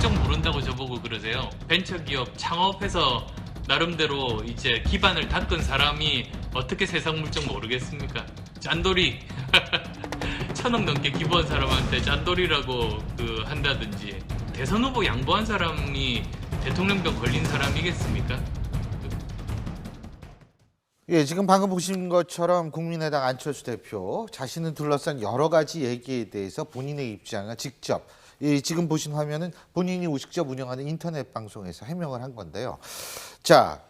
물정 모른다고 저보고 그러세요. 벤처기업 창업해서 나름대로 이제 기반을 닦은 사람이 어떻게 세상 물정 모르겠습니까? 짠돌이 1,000억 넘게 기부한 사람한테 짠돌이라고 한다든지, 대선 후보 양보한 사람이 대통령병 걸린 사람이겠습니까? 예, 지금 방금 보신 것처럼 국민의당 안철수 대표 자신을 둘러싼 여러 가지 얘기에 대해서 본인의 입장을 직접 지금 보신 화면은 본인이 직접 운영하는 인터넷 방송에서 해명을 한 건데요. 자,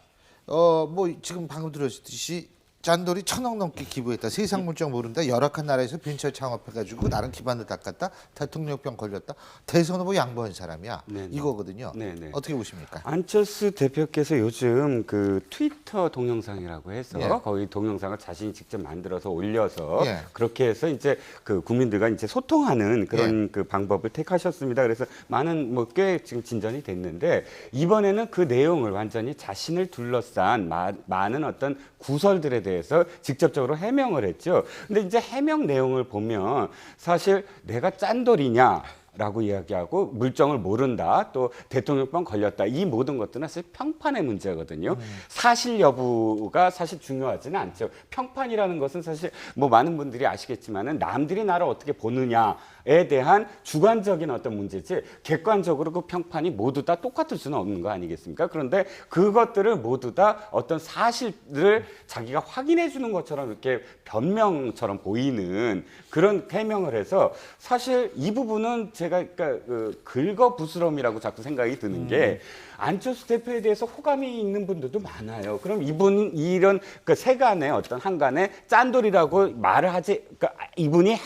뭐 지금 방금 들으셨듯이 짠돌이 1,000억 넘게 기부했다. 세상 물정 모른다. 열악한 나라에서 벤처 창업해가지고 나름 기반을 닦았다. 대통령병 걸렸다. 대선 후보 양보한 사람이야. 네네. 이거거든요. 네네. 어떻게 보십니까? 안철수 대표께서 요즘 그 트위터 동영상이라고 해서 예. 거기 동영상을 자신이 직접 만들어서 올려서 예. 그렇게 해서 이제 그 국민들과 이제 소통하는 그런 그 방법을 택하셨습니다. 그래서 많은 뭐 꽤 지금 진전이 됐는데, 이번에는 그 내용을 완전히 자신을 둘러싼 많은 어떤 구설들에 대해서 직접적으로 해명을 했죠. 근데 이제 해명 내용을 보면 사실 내가 짠돌이냐 라고 이야기하고 물정을 모른다, 또 대통령병 걸렸다, 이 모든 것들은 사실 평판의 문제거든요. 사실 여부가 사실 중요하지는 않죠. 평판이라는 것은 사실 뭐 많은 분들이 아시겠지만은 남들이 나를 어떻게 보느냐에 대한 주관적인 어떤 문제지, 객관적으로 그 평판이 모두 다 똑같을 수는 없는 거 아니겠습니까? 그런데 그것들을 모두 다 어떤 사실을 자기가 확인해 주는 것처럼 이렇게 변명처럼 보이는 그런 해명을 해서, 사실 이 부분은 제가 그러니까 긁어부스럼이라고 자꾸 생각이 드는 게, 안철수 대표에 대해서 호감이 있는 분들도 많아요. 그럼 이분은 이런 그 세간의 어떤 한간에 짠돌이라고 말을 하지, 그러니까 이분이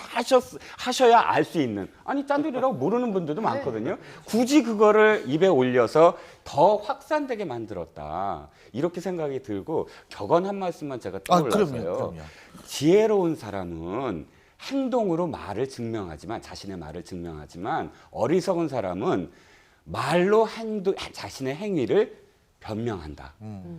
하셔야 알 수 있는, 아니 짠돌이라고 모르는 분들도 많거든요. 굳이 그거를 입에 올려서 더 확산되게 만들었다, 이렇게 생각이 들고, 격언 한 말씀만 제가 떠올라서요. 그럼요. 지혜로운 사람은 행동으로 자신의 말을 증명하지만, 어리석은 사람은 말로 자신의 행위를 변명한다.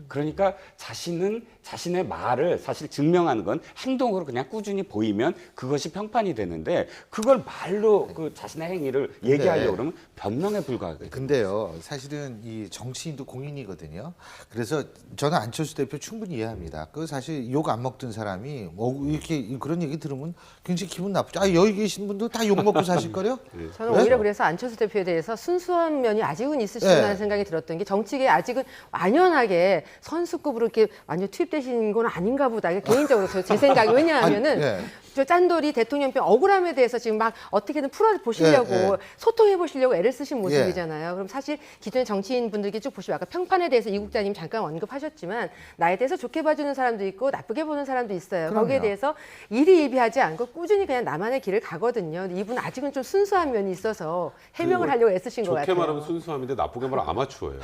그러니까 자신의 말을 사실 증명하는 건 행동으로 그냥 꾸준히 보이면 그것이 평판이 되는데, 그걸 말로 그 자신의 행위를 얘기하려고 그러면 변명에 불과하거든요. 근데요, 사실은 이 정치인도 공인이거든요. 그래서 저는 안철수 대표 충분히 이해합니다. 그 사실 욕 안 먹던 사람이 이렇게 그런 얘기 들으면 굉장히 기분 나쁘죠. 아, 여기 계신 분들 다 욕 먹고 사실 거요? 저는 네? 오히려 그래서 안철수 대표에 대해서 순수한 면이 아직은 있으시구나 네. 생각이 들었던 게, 정치계에 아직은 완연하게 선수급으로 이렇게 완전 투입되신 건 아닌가 보다. 이게 개인적으로 제 생각이. 왜냐하면은 아니, 네. 저 짠돌이 대통령병 억울함에 대해서 지금 막 어떻게든 풀어보시려고 예, 예. 소통해보시려고 애를 쓰신 모습이잖아요. 그럼 사실 기존의 정치인 분들께 쭉 보시면, 아까 평판에 대해서 이 국장님 잠깐 언급하셨지만, 나에 대해서 좋게 봐주는 사람도 있고 나쁘게 보는 사람도 있어요. 그럼요. 거기에 대해서 일희일비하지 않고 꾸준히 그냥 나만의 길을 가거든요. 근데 이분 아직은 좀 순수한 면이 있어서 해명을 하려고 애쓰신 것 같아요. 좋게 말하면 순수함인데 나쁘게 말하면 아마추어예요.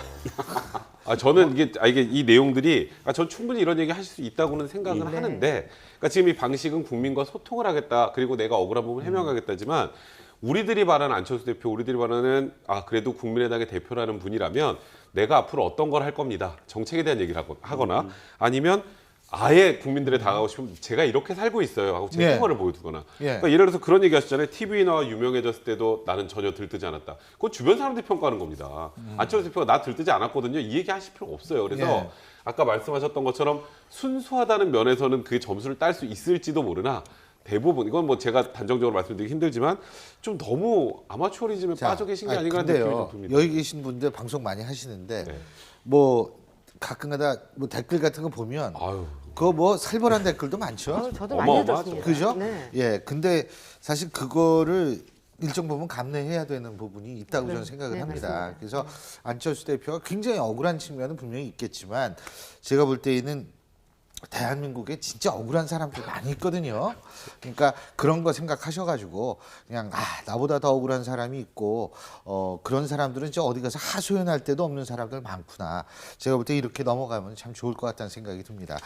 저는 이게 이 내용들이, 전 충분히 이런 얘기 하실 수 있다고는 생각은 네. 하는데, 그러니까 지금 이 방식은 국민과 소통을 하겠다, 그리고 내가 억울한 부분 해명하겠다지만, 우리들이 바라는 안철수 대표, 우리들이 바라는 그래도 국민의당의 대표라는 분이라면 내가 앞으로 어떤 걸 할 겁니다, 정책에 대한 얘기를 하거나, 아니면 아예 국민들에 다가가고 싶으면 제가 이렇게 살고 있어요 하고 제 예. 생활을 보여주거나. 예. 그러니까 예를 들어서 그런 얘기 하셨잖아요. TV에 나와 유명해졌을 때도 나는 전혀 들뜨지 않았다. 그건 주변 사람들이 평가하는 겁니다. 안철수 대표가 나 들뜨지 않았거든요, 이 얘기 하실 필요 없어요. 그래서 예. 아까 말씀하셨던 것처럼 순수하다는 면에서는 그게 점수를 딸 수 있을지도 모르나, 대부분, 이건 뭐 제가 단정적으로 말씀드리기 힘들지만 좀 너무 아마추어리즘에 빠져 계신 게 아닌가 하는 느낌이 좀 듭니다. 여기 계신 분들 방송 많이 하시는데 네. 뭐 가끔가다 뭐 댓글 같은 거 보면 아유. 그거 뭐 살벌한 댓글도 많죠. 저도 많이 어마어마하죠. 읽었습니다. 그죠? 네. 예. 근데 사실 그거를 일정 부분 감내해야 되는 부분이 있다고 네. 저는 생각을 네, 합니다. 맞습니다. 그래서 안철수 대표가 굉장히 억울한 측면은 분명히 있겠지만, 제가 볼 때에는 대한민국에 진짜 억울한 사람들 많이 있거든요. 그러니까 그런 거 생각하셔가지고 그냥 나보다 더 억울한 사람이 있고 그런 사람들은 진짜 어디 가서 하소연할 데도 없는 사람들 많구나. 제가 볼 때 이렇게 넘어가면 참 좋을 것 같다는 생각이 듭니다.